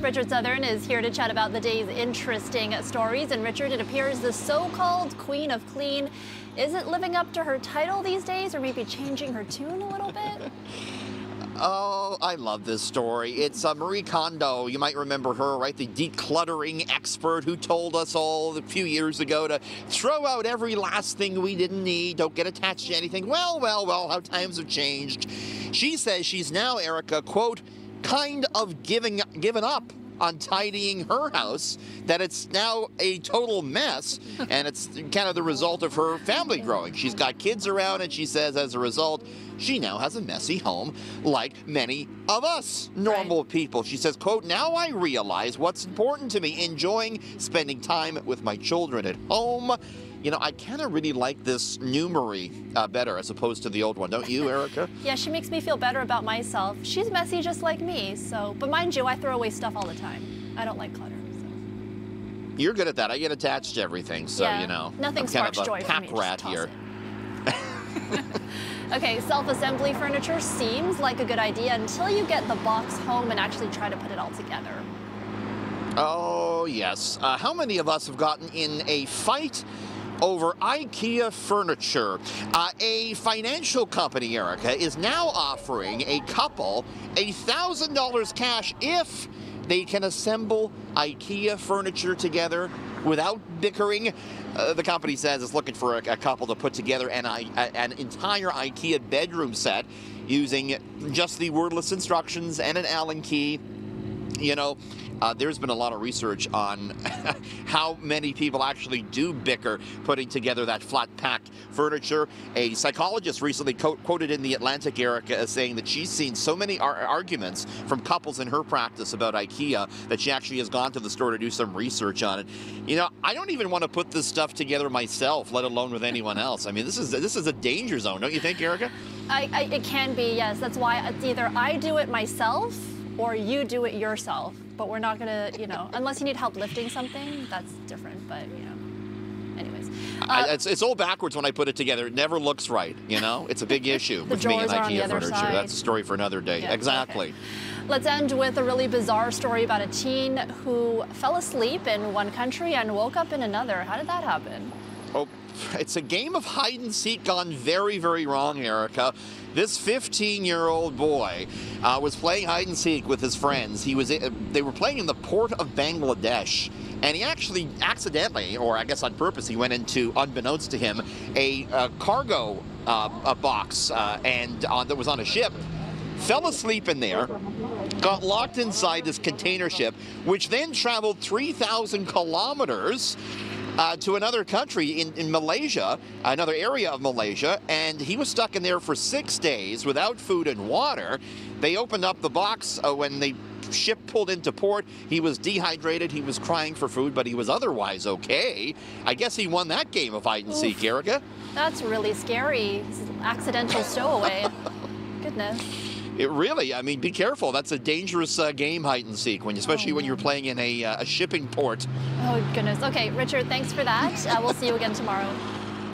Richard Southern is here to chat about the day's interesting stories. And Richard, it appears the so-called Queen of Clean isn't living up to her title these days, or maybe changing her tune a little bit. Oh, I love this story. It's Marie Kondo. You might remember her, right? The decluttering expert who told us all a few years ago to throw out every last thing we didn't need, don't get attached to anything. Well, how times have changed. She says she's now, Erica, quote, kind of given up on tidying her house, that it's now a total mess, and it's kind of the result of her family growing. She's got kids around, and she says as a result, she now has a messy home like many of us normal people. She says, quote, now I realize what's important to me, enjoying spending time with my children at home. You know, I kind of really like this new Marie better as opposed to the old one. Don't you, Erica? Yeah, she makes me feel better about myself. She's messy just like me, so. But mind you, I throw away stuff all the time. I don't like clutter. So. You're good at that. I get attached to everything, so, yeah, you know. Nothing sparks joy for me. I'm kind of a pack rat here. Okay, self-assembly furniture seems like a good idea until you get the box home and actually try to put it all together. Oh, yes. How many of us have gotten in a fight over IKEA furniture? A financial company, Erica, is now offering a couple $1,000 cash if they can assemble IKEA furniture together without bickering. The company says it's looking for a couple to put together an entire IKEA bedroom set using just the wordless instructions and an Allen key. You know, there's been a lot of research on how many people actually do bicker putting together that flat-packed furniture. A psychologist recently quoted in the Atlantic, Erica, as saying that she's seen so many arguments from couples in her practice about IKEA that she actually has gone to the store to do some research on it. You know, I don't even want to put this stuff together myself, let alone with anyone else. I mean, this is a danger zone, don't you think, Erica? It can be, yes. That's why it's either I do it myself or you do it yourself, but we're not gonna, you know, unless you need help lifting something, that's different, but, you know, anyways. It's all backwards when I put it together. It never looks right, you know? It's a big issue with me and IKEA furniture. Side. That's a story for another day. Yeah, exactly. Okay. Let's end with a really bizarre story about a teen who fell asleep in one country and woke up in another. How did that happen? Oh, it's a game of hide and seek gone very, very wrong, Erica. This 15-year-old boy was playing hide and seek with his friends. They were playing in the port of Bangladesh, and he actually accidentally, or I guess on purpose, he went into, unbeknownst to him, a cargo box that was on a ship. Fell asleep in there, got locked inside this container ship, which then traveled 3,000 kilometers to another country in Malaysia, another area of Malaysia, and he was stuck in there for 6 days without food and water. They opened up the box when the ship pulled into port. He was dehydrated, he was crying for food, but he was otherwise okay. I guess he won that game of hide and seek, Erica. That's really scary. Accidental stowaway. Goodness. It really, I mean, be careful. That's a dangerous game, hide and seek, especially when you're playing in a shipping port. Oh, goodness. Okay, Richard, thanks for that. We'll see you again tomorrow.